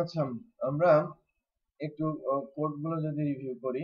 আচ্ছা, আমরা একটু কোডগুলো যদি রিভিউ করি।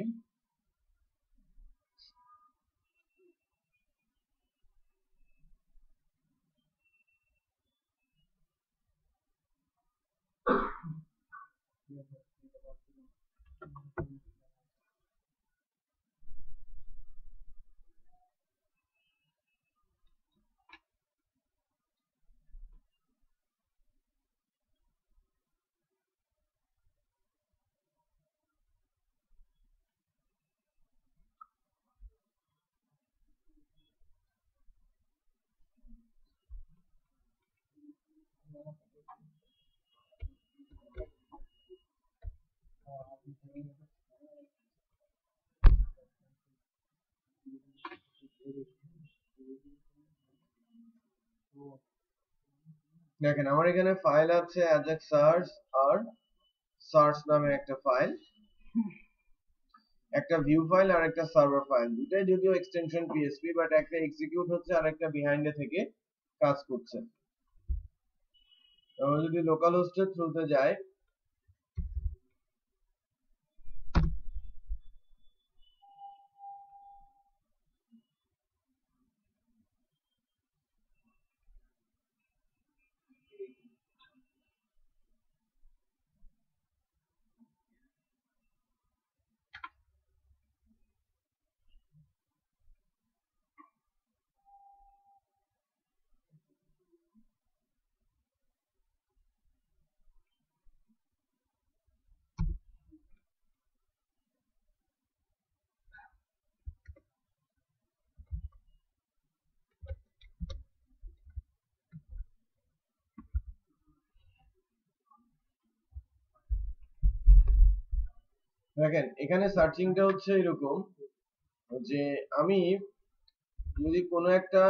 দেখেন আমার এখানে ফাইল আছে ajax search আর search নামে একটা ফাইল, একটা ভিউ ফাইল আর একটা সার্ভার ফাইল। দুটাই যদিও এক্সটেনশন পিএসপি, বাট একটা এক্সিকিউট হচ্ছে আর একটা বিহাইন্ডে থেকে কাজ করছে। আমরা যদি লোকাল হোস্টের থ্রুতে যাই, দেখেন এখানে সার্চিংটা হচ্ছে এরকম যে আমি যদি কোনো একটা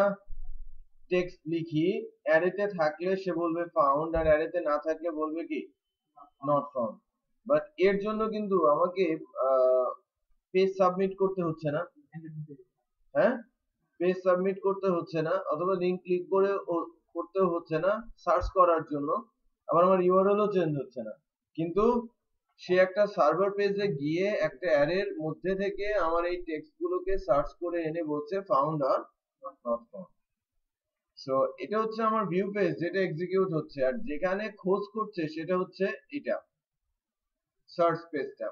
টেক্সট লিখি, অ্যারেতে থাকলে সে বলবে ফাউন্ড, আর অ্যারেতে না থাকলে বলবে কি নট ফাউন্ড। বাট এর জন্য কিন্তু আমাকে পেজ সাবমিট করতে হচ্ছে না। হ্যাঁ, পেজ সাবমিট করতে হচ্ছে না, অথবা লিংক ক্লিক করে করতে হচ্ছে না সার্চ করার জন্য। আবার আমার ইউআরএলও চেঞ্জ হচ্ছে না, কিন্তু সে একটা সার্ভার পেজে গিয়ে একটা অ্যারের মধ্যে থেকে আমার এই টেক্সট গুলোকে সার্চ করে এনে বলছে found are not found. So এটা হচ্ছে আমার ভিউ পেজ যেটা এক্সিকিউট হচ্ছে, আর যেখানে খোঁজ করছে সেটা হচ্ছে এটা সার্চ পেজটা।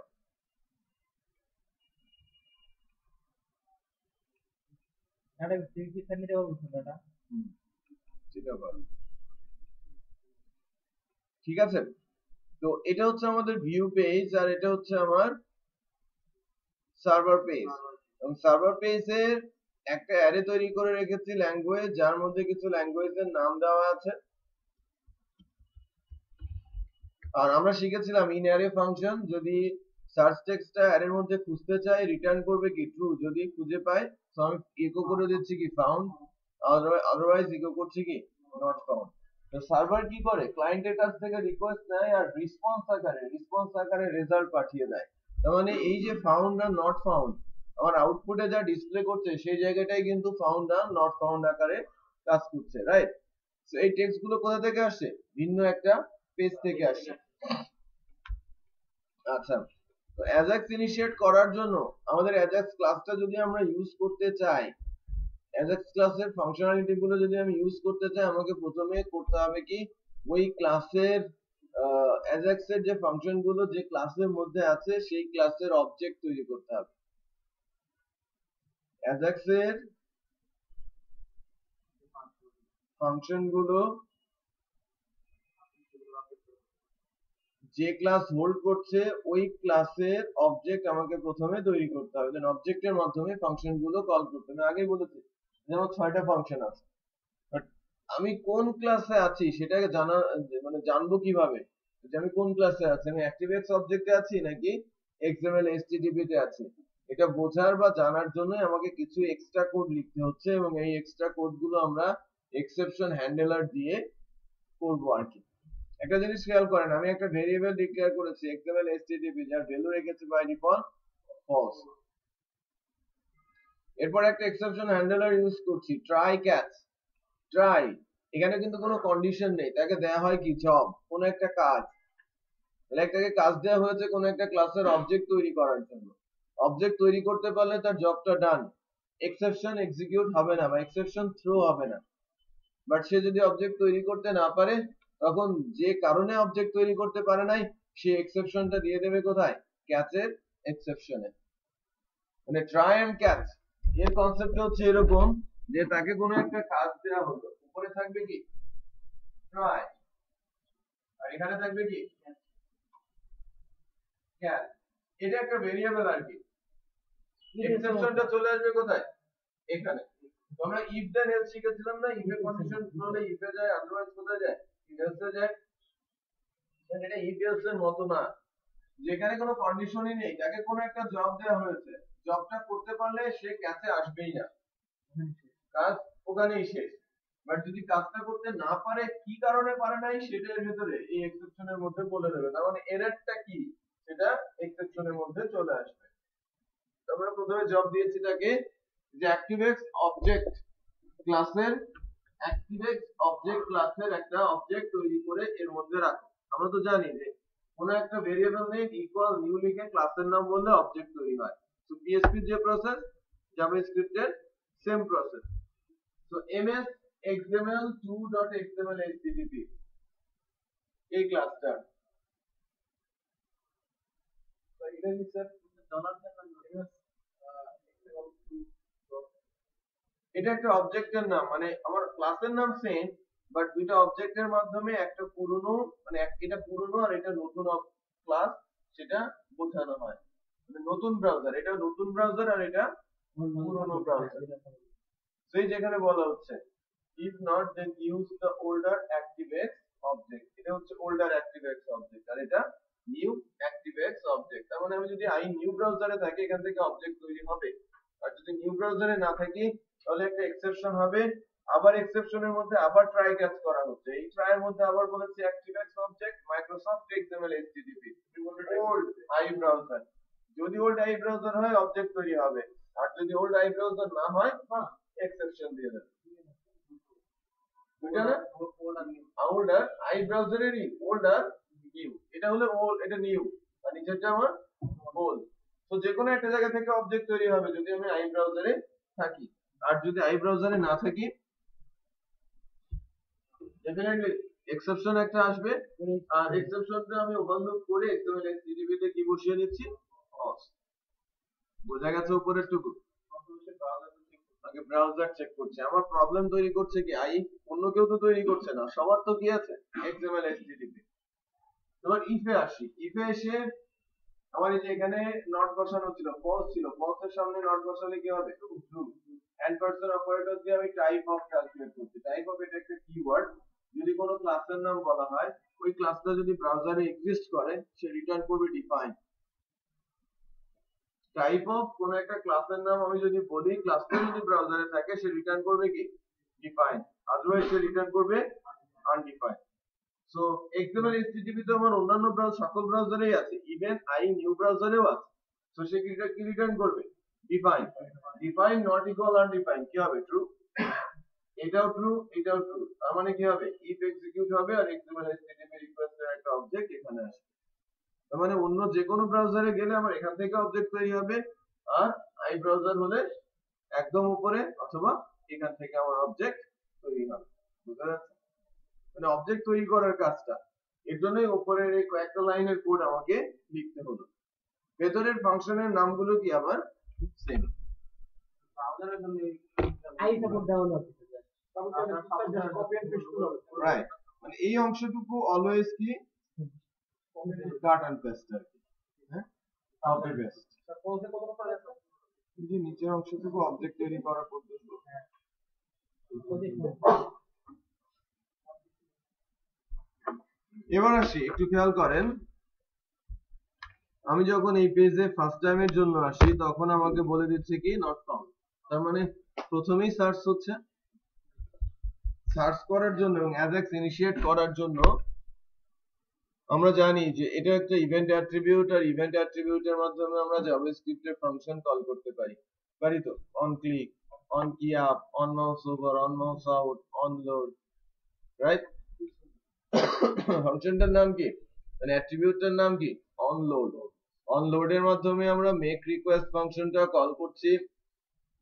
ঠিক আছে, তো এটা হচ্ছে আমাদের ভিউ পেজ আর এটা হচ্ছে আমার সার্ভার পেজ। এবং সার্ভার পেজের একটা অ্যারে তৈরি করে রেখেছি ল্যাঙ্গুয়েজ, যার মধ্যে কিছু ল্যাঙ্গুয়েজের নাম দেওয়া আছে। আর আমরা শিখেছিলাম ইন অ্যারে ফাংশন, যদি সার্চ টেক্সটটা অ্যারের মধ্যে খুঁজতে চাই রিটার্ন করবে কি ট্রু, যদি খুঁজে পাই তো আমি ইকো করে দিচ্ছি কি ফাউন্ড, আদারওয়াইজ ইকো করছি কি নট ফাউন্ড। তো সার্ভার কি করে, ক্লায়েন্টের কাছ থেকে রিকোয়েস্ট নেয় আর রেসপন্স আকারে রেজাল্ট পাঠিয়ে দেয়। তার মানে এই যে ফাউন্ড আর নট ফাউন্ড আমার আউটপুটে যা ডিসপ্লে করছে সেই জায়গাটাই কিন্তু ফাউন্ড আর নট ফাউন্ড আকারে কাজ করছে, রাইট? তো এই টেক্সট গুলো কোথা থেকে আসছে, ভিন্ন একটা পেজ থেকে আসছে। আচ্ছা, তো অ্যাজাক্স ইনিশিয়েট করার জন্য আমাদের অ্যাজাক্স ক্লাসটা যদি আমরা ইউজ করতে চাই, অ্যাজাক্স ক্লাসের ফাংশনালিটি গুলো যদি আমি ইউজ করতে চাই, আমাকে প্রথমে করতে হবে কি ওই ক্লাসের অ্যাজাক্স এর যে ফাংশন গুলো যে ক্লাসের মধ্যে আছে সেই ক্লাসের অবজেক্ট তৈরি করতে হবে। অ্যাজাক্স এর ফাংশন গুলো যে ক্লাস হোল্ড করছে ওই ক্লাসের অবজেক্ট আমাকে প্রথমে তৈরি করতে হবে, দেন অবজেক্টের মাধ্যমে ফাংশন গুলো কল করতে হবে। আগেই বলেছি যেমন 6টা ফাংশন আছে, বাট আমি কোন ক্লাসে আছি সেটাকে জানা, মানে জানবো কিভাবে যে আমি কোন ক্লাসে আছি, আমি অ্যাক্টিভএক্স অবজেক্টে আছি নাকি এক্সএমএল এসটিডিপি তে আছি, এটা বোঝার বা জানার জন্য আমাকে কিছু এক্সট্রা কোড লিখতে হচ্ছে, এবং এই এক্সট্রা কোড গুলো আমরা এক্সেপশন হ্যান্ডলার দিয়ে করব আর কি। একটা জিনিস খেয়াল করেন, আমি একটা ভেরিয়েবল ডিক্লেয়ার করেছি XML HTTP যার ভ্যালু রেখেছি বাই ডিফল্ট ফলস। এরপর একটা এক্সেপশন হ্যান্ডলার ইউজ করছি ট্রাই ক্যাচ। ট্রাই এখানে কিন্তু কোনো কন্ডিশন নেই, তাকে দেয়া হয় কি জব, কোনো একটা কাজ। তাহলে একটাকে কাজ দেওয়া হয়েছে কোনো একটা ক্লাসের অবজেক্ট তৈরি করার জন্য। অবজেক্ট তৈরি করতে পারলে তার জবটা ডান, এক্সেপশন এক্সিকিউট হবে না বা এক্সেপশন থ্রো হবে না। বাট সে যদি অবজেক্ট তৈরি করতে না পারে, তখন যে কারণে অবজেক্ট তৈরি করতে পারে নাই সে এক্সেপশনটা দিয়ে দেবে কোথায়, ক্যাচের এক্সেপশনে। মানে ট্রাই এন্ড ক্যাচ এর কনসেপ্ট হচ্ছে এরকম যে তাকে কোনো একটা কাজ দেওয়া হলো, উপরে থাকবে কি ট্রাই আর এখানে থাকবে কি ক্যাচ। এটা একটা ভেরিয়েবল আর কি। এক্সেপশনটা চলে আসবে কোথায়, এখানে। আমরা ইফ দেন এলস শিখেছিলাম না, ইফ এর কন্ডিশন ট্রু হলে ইফ এ যায়, আদারওয়াইজ কোথায় যায়, এলস এ যায়। এটা ইফ এলস এর মত না, যেখানে কোনো কন্ডিশনই নেই, তাকে কোনো একটা জব দেওয়া হয়েছে, জবটা করতে পারলে সে ক্যাচে আসবেই না, কাজ ওখানেই শেষ। বাট যদি কাজটা করতে না পারে, কি কারণে পারে নাই সেটার ভিতরে এই এক্সেপশনের মধ্যে বলে দেবে, তার মানে এররটা কি সেটা এক্সেপশনের মধ্যে চলে আসবে। আমরা প্রথমে জব দিয়েছি তাকে যে অ্যাক্টিভএক্স অবজেক্ট ক্লাসের, অ্যাক্টিভএক্স অবজেক্ট ক্লাসের একটা অবজেক্ট তৈরি করে এর মধ্যে রাখো। আমরা তো জানি যে কোনো একটা ভেরিয়েবল নেম ইকুয়াল নিউ লিখে ক্লাসের নাম বললে অবজেক্ট তৈরি হয়। তো PHP যে প্রসেস, জাভাস্ক্রিপ্ট এর সেম প্রসেস। তো ms xml2.xml http এই ক্লাসটা, তো এটা কি স্যার এটা একটা অবজেক্টের নাম, মানে আমার ক্লাসের নাম সেম, বাট দুইটা অবজেক্টের মাধ্যমে একটা পুরনো, মানে এটা পুরনো আর এটা নতুন ক্লাস, সেটা বোঝানো হয়। মানে নতুন ব্রাউজার, এটা নতুন ব্রাউজার আর এটা পুরনো ব্রাউজার। সেই যেখানে বলা হচ্ছে if not then use the older ActiveX object, এটা হচ্ছে older ActiveX object আর এটা new ActiveX object। তার মানে আমি যদি i new ব্রাউজারে থাকি এখান থেকে অবজেক্ট তৈরি হবে, আর যদি নিউ ব্রাউজারে না থাকি তাহলে একটা এক্সেপশন হবে। আবার এক্সেপশনের মধ্যে আবার ট্রাই ক্যাচ করা হচ্ছে, এই ট্রাই এর মধ্যে আবার বলেছে ActiveX object Microsoft XML HTTP old i browser. যদি ওল্ড i ব্রাউজার হয় অবজেক্ট তৈরি হবে, আর যদি ওল্ড i ব্রাউজার না হয় এক্সেপশন দিয়ে দেবে। বুঝলে না, older i ব্রাউজারেরই older new, এটা হলো old এটা নিউ আর নিচেরটা আমার old। তো যে কোনো একটা জায়গা থেকে অবজেক্ট তৈরি হবে যদি আমি i ব্রাউজারে থাকি, আর যদি i ব্রাউজারে না থাকি ডেফিনেটলি এক্সেপশন একটা আসবে, আর এক্সেপশনটা আমি ওভারলুক করে XML HTTP তে কি বসিয়ে নিচ্ছি, false। বোঝা গেছে উপরের টুকু? আগে ব্রাউজার চেক করছে, আমার প্রবলেম তৈরি করছে কি আই, অন্য কেউ তো তৈরি করছে না, সবার তো কি আছে XML HTTP। এবার ইফে আসি, ইফে এসে আমার এই যে এখানে নট বসানো ছিল, ফলস ছিল, ফলসের সামনে নট বসালে কি হবে, ট্রু। এন্ড পারসন অপারেটর দিয়ে আমি টাইপ অফ ক্যালকুলেট করছি। টাইপ অফ এটা একটা কিওয়ার্ড, যদি কোনো ক্লাসের নাম বলা হয়, ওই ক্লাসটা যদি ব্রাউজারে এক্সিস্ট করে সে রিটার্ন করবে ডিফাইন। টাইপ অফ কোন একটা ক্লাসের নাম আমি যদি বলি, ক্লাসটা যদি ব্রাউজারে থাকে সে রিটার্ন করবে কি ডিফাইন, আদারওয়াইজ সে রিটার্ন করবে আনডিফাইন। সো XML HTTP তো আমার অন্যান্য সকল ব্রাউজারেই আছে, ইভেন আই নিউ ব্রাউজারেও আছে। সো সে কি রিটার্ন করবে define. Define not equal undefined কি হবে, ট্রু। এটাও ট্রু এটাও ট্রু, তার মানে কি হবে ইফ এক্সিকিউট হবে আর XML HTTP রিকোয়েস্টের একটা অবজেক্ট এখানে আসবে। তার মানে অন্য যে কোনো ব্রাউজারে গেলে আমার এখান থেকে অবজেক্ট তৈরি হবে, আর আই ব্রাউজার হলে একদম উপরে অথবা এখান থেকে আমার অবজেক্ট তৈরি হবে। বুঝতে পারছেন, মানে অবজেক্ট তৈরি করার কাজটা, এর জন্যই উপরের এই কয়েকটা লাইনের কোড আমাকে লিখতে হলো। ভেতরের ফাংশনের নামগুলো কি আবার সেম। রাইট, মানে এই অংশটুকু অলওয়েজ কি কাট এন্ড পেস্ট আর কি, হ্যাঁ কপি পেস্ট। এই নিচের অংশটুকু অবজেক্ট তৈরি করার পদ্ধতি। এবার আসি, একটু খেয়াল করেন, আমি যখন এই পেজে ফার্স্ট টাইমের জন্য আসি তখন আমাকে বলে দিচ্ছে কি নট ফাউন্ড, তার মানে প্রথমেই সার্চ হচ্ছে, সার্চ করার জন্য এবং অ্যাজাক্স ইনিশিয়েট করার জন্য আমরা জানি যে এটা একটা ইভেন্ট অ্যাট্রিবিউট, আর ইভেন্ট অ্যাট্রিবিউটের মাধ্যমে আমরা জাভাস্ক্রিপ্টের ফাংশন কল করতে পারি তো, on click, on key up, on mouse over, on mouse out, on load, right? ফাংশনটার নাম কি, মানে অ্যাট্রিবিউটটার নাম কি, অন লোড। অন লোডের মাধ্যমে আমরা মেক রিকোয়েস্ট ফাংশনটা কল করছি।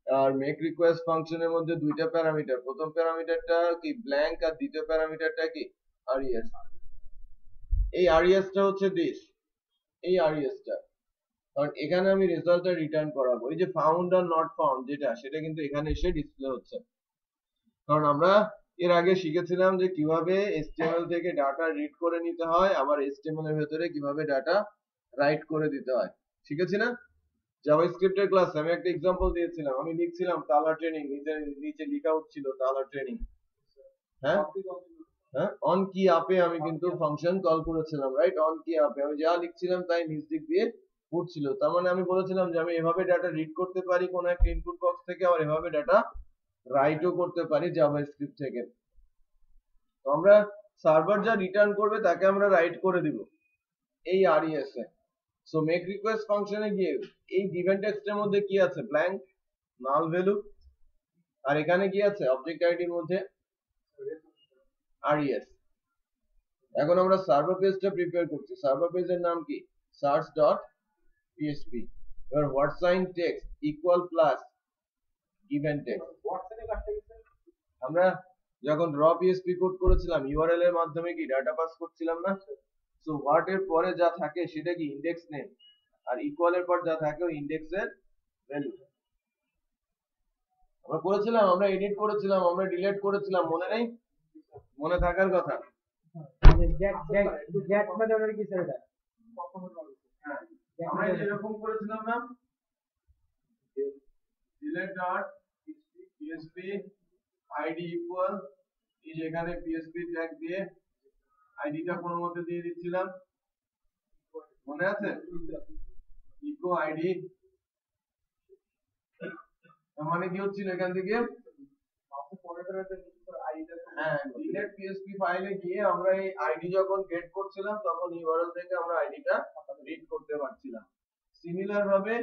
আর মেক রিকোয়েস্ট ফাংশনের মধ্যে দুইটা প্যারামিটার, প্রথম প্যারামিটারটা কি ব্ল্যাঙ্ক, আর দ্বিতীয় প্যারামিটারটা কি res। এই res টা হচ্ছে দিস, এই res টা, কারণ এখানে আমি রেজাল্টটা রিটার্ন করাবো। এই যে ফাউন্ড আর নট ফাউন্ড যেটা, সেটা কিন্তু এখানে এসে ডিসপ্লে হচ্ছে, কারণ আমরা এর আগে শিখেছিলাম যে কিভাবে HTML থেকে ডাটা রিড করে নিতে হয়, আবার HTML এর ভেতরে কিভাবে ডাটা রাইট করে দিতে হয়, শিখেছি না? জাভাস্ক্রিপ্টের ক্লাসে আমি একটা এক্সাম্পল দিয়েছিলাম, আমি লিখছিলাম তালা ট্রেনিং, নিচে লেখা হচ্ছিল তালা ট্রেনিং, হ্যাঁ হ্যাঁ, অন কি আপে আমি কিন্তু ফাংশন কল করেছিলাম, রাইট? অন কি আপে আমি যা লিখছিলাম তাই নিচ দিক দিয়ে উঠছিল, তার মানে আমি বলেছিলাম যে আমি এভাবে ডাটা রিড করতে পারি কোন একটা ইনপুট বক্স থেকে, আবার এভাবে ডাটা রাইটও করতে পারি জাভাস্ক্রিপ্ট থেকে। তো আমরা সার্ভার যা রিটার্ন করবে তাকে আমরা রাইট করে দিব এই res এ। সো মেক রিকোয়েস্ট ফাংশনে গিয়ে এই গিভেন টেক্সটের মধ্যে কি আছে, ব্ল্যাঙ্ক, নাল ভ্যালু, আর এখানে কি আছে অবজেক্ট আইডির মধ্যে res। এখন আমরা সার্ভার পেজটা প্রিপেয়ার করছি, সার্ভার পেজের নাম কি search.php। এবার what sign text equal plus given text. আমরা যখন র পিএসপি কোড করেছিলাম ইউআরএল এর মাধ্যমে কি ডাটা পাস করছিলাম না? সো হোয়াট এর পরে যা থাকে সেটা কি ইন্ডেক্স নেম, আর ইকুয়াল এর পর যা থাকে ওই ইন্ডেক্সের ভ্যালু। আমরা করেছিলাম, আমরা এডিট করেছিলাম, আমরা ডিলিট করেছিলাম, মনে নেই? মনে থাকার কথা। আমরা এরকম করেছিলাম না, delete dot php id equal, এই যে এখানে php ট্যাগ দিয়ে আইডিটা কোন মতে দিয়ে দিচ্ছিলাম, মনে আছে? ইকো আইডি, তার মানে কি হচ্ছিল এখান থেকে, হ্যাঁ, delete php ফাইলে গিয়ে আমরা এই আইডি যখন গেট করছিলাম তখন ইউআরএল থেকে আমরা আইডিটা রিড করতে পারছিলাম। সিমিলার ভাবে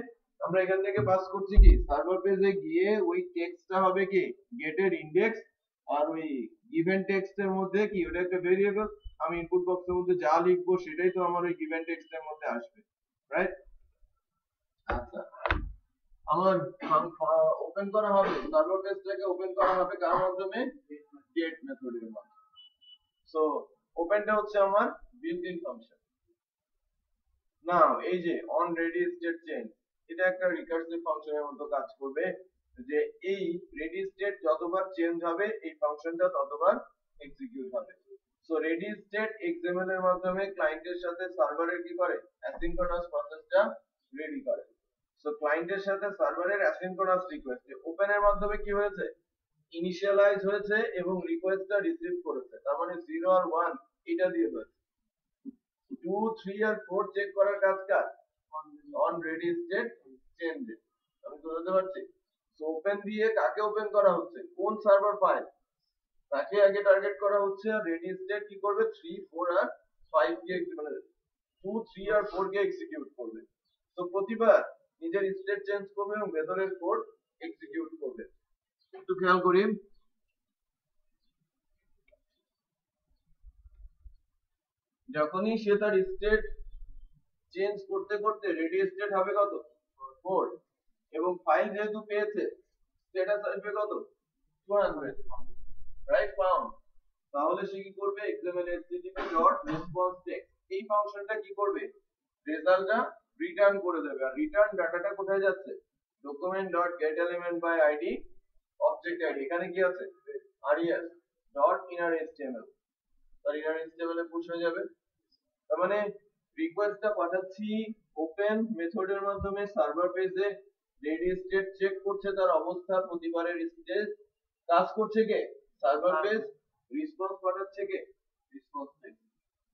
আমরা এখান থেকে পাস করছি কি, সার্ভার পেজে গিয়ে ওই টেক্সটটা হবে কি গেটের ইন্ডেক্স, আর ওই গিভেন টেক্সটের মধ্যে কি ওটা একটা ভেরিয়েবল, আমি ইনপুট বক্সের মধ্যে যা লিখবো সেটাই তো আমার ওই গিভেন টেক্সটের মধ্যে আসবে, রাইট? আচ্ছা, আমার ওপেন করা হবে, সার্ভার পেজটাকে ওপেন করা হবে কার মাধ্যমে, গেট মেথডের মাধ্যমে। সো ওপেনটা হচ্ছে আমার বিল্ট ইন ফাংশন। নাও এই যে অন রেডি স্টেট চেঞ্জ, এটা একটা রিকার্সিভ ফাংশনের মতো কাজ করবে, যে এই রেডি স্টেট যতবার চেঞ্জ হবে এই ফাংশনটা ততবার এক্সিকিউট হবে। সো রেডি স্টেট এক্সএমএল এর মাধ্যমে ক্লায়েন্টের সাথে সার্ভারের কি করে, অ্যাসিনক্রোনাস প্রসেসটা রেডি করে। সো ক্লায়েন্টের সাথে সার্ভারের অ্যাসিনক্রোনাস রিকোয়েস্ট ওপেন এর মাধ্যমে কি হয়েছে, ইনিশিয়ালাইজ হয়েছে এবং রিকোয়েস্টটা রিসিভ করেছে, তার মানে 0 আর 1 এটা দিয়ে হয়েছে। 2 3 আর 4 চেক করার কাজ কার, অন রেডি স্টেট চেঞ্জ। আমি তো বুঝতে পারছি। সো ওপেন দিয়ে কাকে ওপেন করা হচ্ছে, কোন সার্ভার ফাইল তাকে আগে টার্গেট করা হচ্ছে, আর রেডি স্টেট কি করবে 3 4 আর 5 কে, মানে 2 3 আর 4 কে এক্সিকিউট করবে। তো প্রতিবার নিজের স্টেট চেঞ্জ করবে এবং ভেতরের কোড এক্সিকিউট করবে। একটু খেয়াল করি, যখনই সে তার স্টেট চেঞ্জ করতে করতে রেডি স্টেট হবে কত 4, এবং ফাইল যেহেতু পেয়েছে স্ট্যাটাস আসবে কত 200, রাইট? ফাউন্ড। তাহলে সে কি করবে, xml http.responseText এই ফাংশনটা কি করবে, রেজাল্টটা রিটার্ন করে দেবে, আর রিটার্ন ডাটাটা কোথায় যাচ্ছে, document.getElementById অবজেক্ট আইডি, এখানে কি আছে res.innerHTML, তার innerHTML এ পুশ হয়ে যাবে। তার মানে রিকোয়েস্টটা পাঠাচ্ছি ওপেন মেথডের মাধ্যমে সার্ভার পেজে, রেডি স্টেট চেক করছে তার অবস্থা, প্রতিবারের স্টেট কাজ করছে কে, সার্ভার পেজ, রেসপন্স পাঠাচ্ছে কে, রেসপন্স পেজ,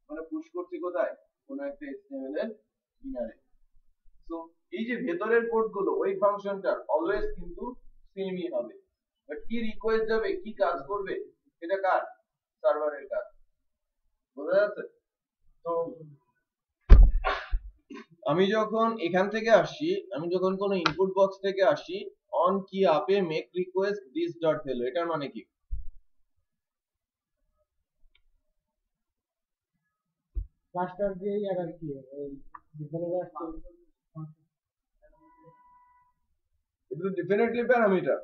মানে পুশ করছে কোথায়, কোন একটা HTML এর ইনারে। সো এই যে ভেতরের কোড গুলো ওই ফাংশনটার অলওয়েজ কিন্তু সেমই হবে, বাট কি রিকোয়েস্ট যাবে, কি কাজ করবে, এটা কার সার্ভারের কাজ, বোঝা যাচ্ছে? তো আমি যখন এখান থেকে আসি, আমি যখন কোনো ইনপুট বক্স থেকে আসি, অন কি আপে make request this dot value, এটার মানে কি? মাস্টার দিয়ে আবার কি এই ডিফারেন্ট এটা ডেফিনেটলি প্যারামিটার,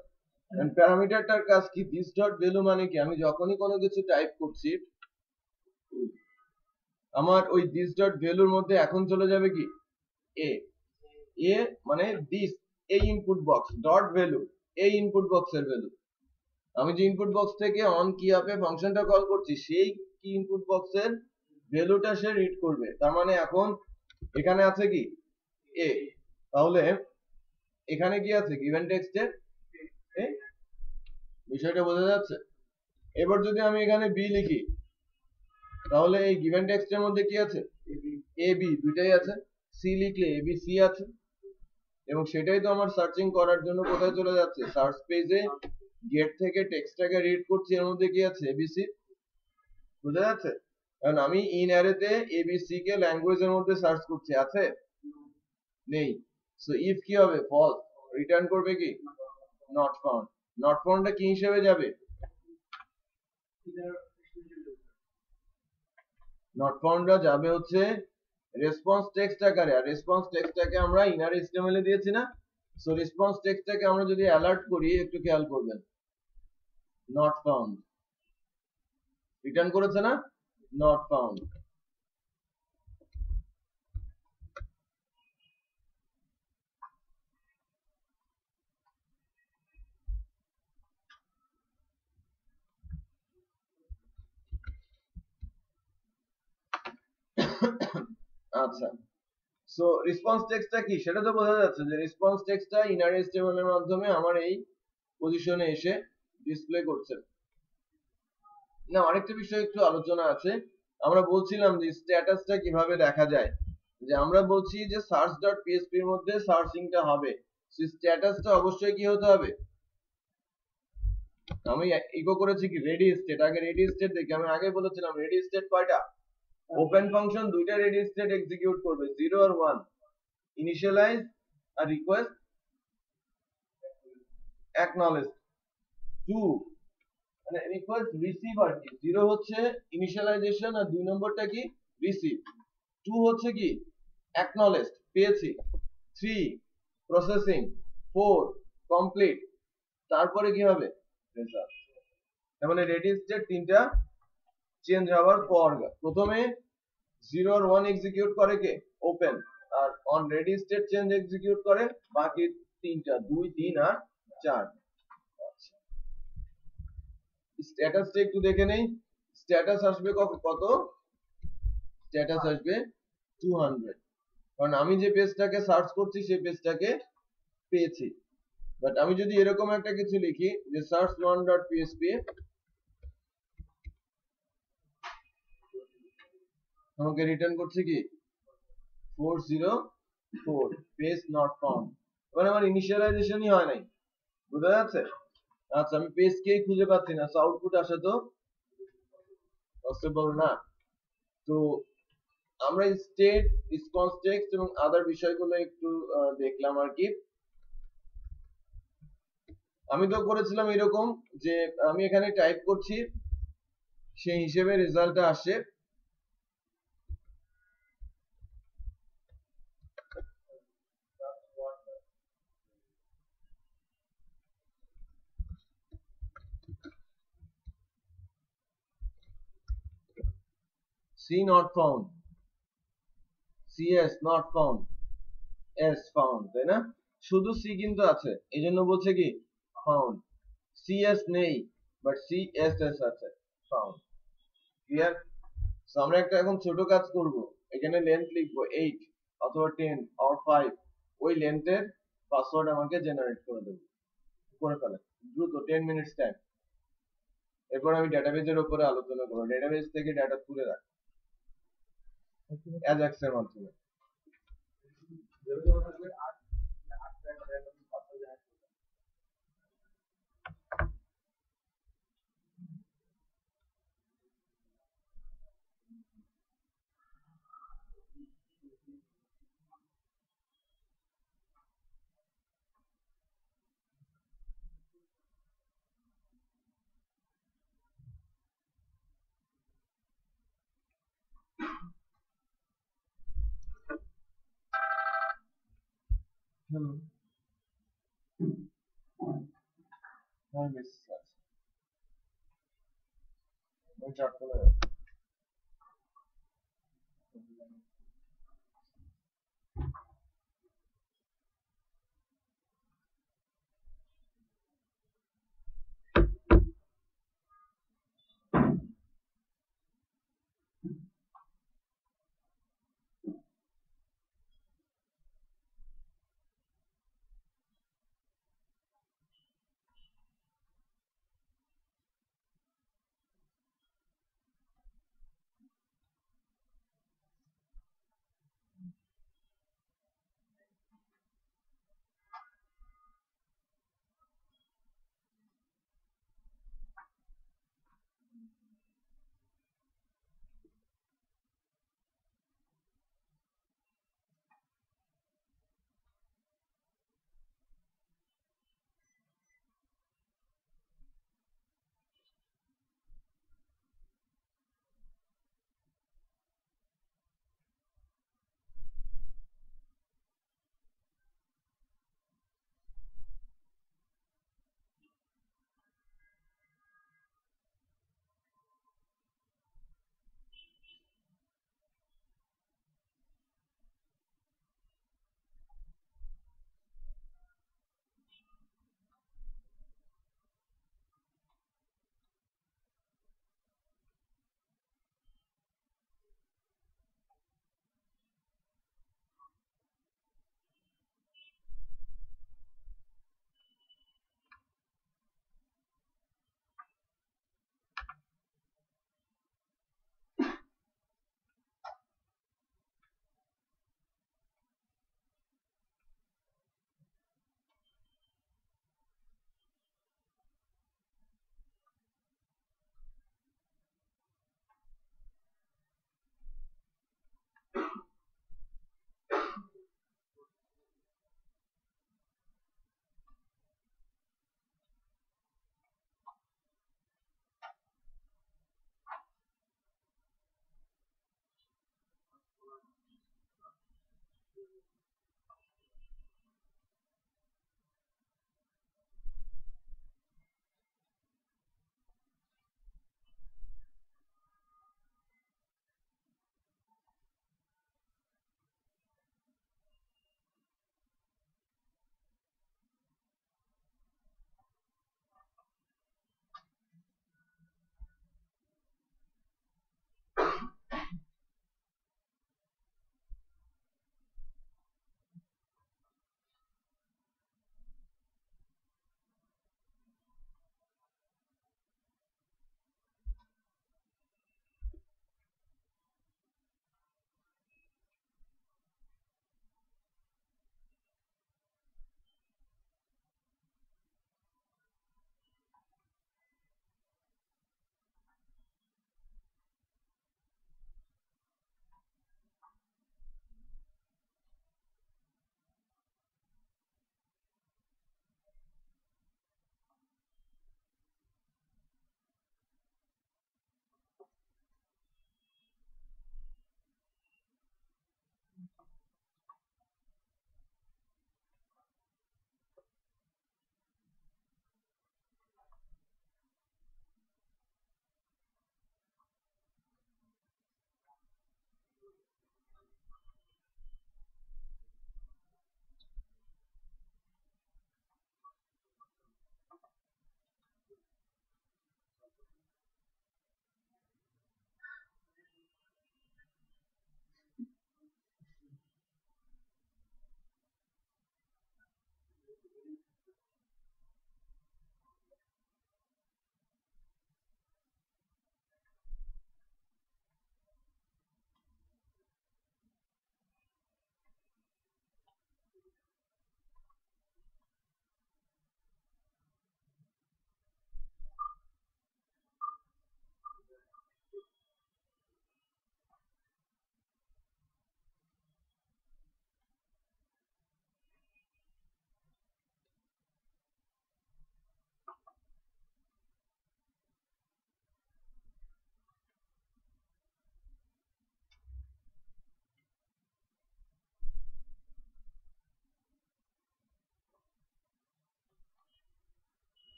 এন্ড প্যারামিটারটার কাজ কি? দিস ডট ভ্যালু মানে কি? আমি যখনই কোনো কিছু টাইপ করছি, আমার ওই দিস ডট ভ্যালুর মধ্যে এখন চলে যাবে কি এ, এ মানে দিস, এই ইনপুট বক্স ডট ভ্যালু, এই ইনপুট বক্সের ভ্যালু। আমি যে ইনপুট বক্স থেকে অন কি আপে ফাংশনটা কল করছি, সেই কি ইনপুট বক্সের ভ্যালুটা সে রিড করবে। তার মানে এখন এখানে আছে কি এ, তাহলে এখানে কি আছে গিভেন টেক্সটে এ, বিষয়টা বোঝা যাচ্ছে? এবার যদি আমি এখানে বি লিখি, তাহলে এই গিভেন টেক্সটের মধ্যে কি আছে? এ বি দুইটাই আছে। সি লিখলে এ বি সি আছে, এবং সেটাই তো আমার সার্চিং করার জন্য কোথায় চলে যাচ্ছে? সার্চ পেজে গেট থেকে টেক্সটটাকে রিড করছি, এর মধ্যে কি আছে? এবিসি, বুঝা যাচ্ছে? কারণ আমি ইন অ্যারেতে এবিসি কে ল্যাঙ্গুয়েজের মধ্যে সার্চ করছি, আছে? নেই। সো ইফ কি হবে? ফলস, রিটার্ন করবে কি? Not found. নট ফাউন্ডটা কি হিসেবে যাবে? নট ফাউন্ডটা যাবে হচ্ছে রেসপন্স টেক্সট আকারে, আর রেসপন্স টেক্সটটাকে আমরা ইনার এইচটিএমএল এ দিয়েছি না? সো রেসপন্স টেক্সটটাকে আমরা যদি অ্যালার্ট করি, একটু খেয়াল করবেন, নট ফাউন্ড রিটার্ন করেছে না? Not found. আচ্ছা, সো রেসপন্স টেক্সটটা কি সেটা তো বোঝা যাচ্ছে যে রেসপন্স টেক্সটটা ইনার এইচটিএমএল এর মাধ্যমে আমার এই পজিশনে এসে ডিসপ্লে করছে। না, আরেকটা বিষয় একটু আলোচনা আছে। আমরা বলছিলাম যে স্ট্যাটাসটা কিভাবে দেখা যায়, যে আমরা বলছি যে সার্চ ডট পিএইচপি এর মধ্যে সার্চিংটা হবে, স্ট্যাটাসটা অবশ্যই কি হতে হবে? আমি ইকো করেছি কি রেডি স্টেট, আগে রেডি স্টেট দেখি। আমি আগে বলেছিলাম রেডি স্টেট কয়টা? ওপেন ফাংশন দুইটা রেডি স্টেট এক্সিকিউট করবে, 0 আর 1, ইনিশিয়ালাইজ আর রিকোয়েস্ট অ্যাকনলেজ। 2 মানে রিকোয়েস্ট রিসিভ আর কি, 0 হচ্ছে ইনিশিয়ালাইজেশন আর 2 নম্বরটা কি রিসিভ, 2 হচ্ছে কি অ্যাকনলেজ পেয়েছি, 3 প্রসেসিং, 4 কমপ্লিট, তারপরে কি হবে? রেজাল্ট। তার মানে রেডি স্টেট তিনটা চেঞ্জ হওয়ার পর প্রথমে 0 আর 1 এক্সিকিউট করে কে? ওপেন, আর on ready state change execute করে বাকি তিনটা, 2 3 আর 4। স্ট্যাটাসটা একটু দেখে নেই। স্ট্যাটাস আসবে কত? স্ট্যাটাস আসবে 200, কারণ আমি যে পেজটাকে সার্চ করছি সেই পেজটাকে পেয়েছি। বাট আমি যদি এরকম একটা কিছু লিখি যে search1.php, আমাকে রিটার্ন করছে কি 404 পেজ নট ফাউন্ড, মানে আমার ইনিশিয়ালাইজেশনই হয় নাই, বুঝা যাচ্ছে? আচ্ছা, আমি পেজকেই খুঁজে পাচ্ছি না, আউটপুট আসে তো পসিবল না। তো আমরা স্টেট, রেসপন্স টেক্সট এবং আদার বিষয়গুলো একটু দেখলাম আর কি। আমি তো করেছিলাম এরকম যে আমি এখানে টাইপ করছি, সেই হিসেবে রেজাল্টটা আসে। C not found, CS not found, S found, তাই না? শুধু সি কিন্তু আছে, এই জন্য বলছে কি ফাউন্ড। সিএস নেই, বাট সিএসএস আছে, ফাউন্ড। ক্লিয়ার? সো আমরা একটা এখন ছোট কাজ করব, এখানে লেন্থ লিখবো 8 অথবা 10 অর 5, ওই লেন্থের পাসওয়ার্ড আমাকে জেনারেট করে দেবে, করে ফেলে দ্রুত, 10 মিনিটস টাইম। এরপর আমি ডেটাবেজের উপরে আলোচনা করব, ডেটাবেজ থেকে ডাটা তুলে রাখ অ্যাজাক্স এর মাধ্যমে। হ্যালো, হ্যাঁ মিস আছে, ওই চারতলায় আছে।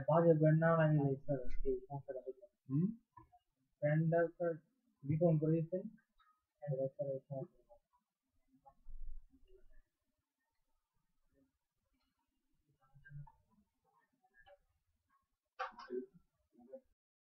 বাজে ব্যান্ড না লাগিয়ে স্যার এই সমস্যাটা হচ্ছে ব্যান্ডটা স্যার রিটার্ন করে দিচ্ছেন স্যার এই সমস্যা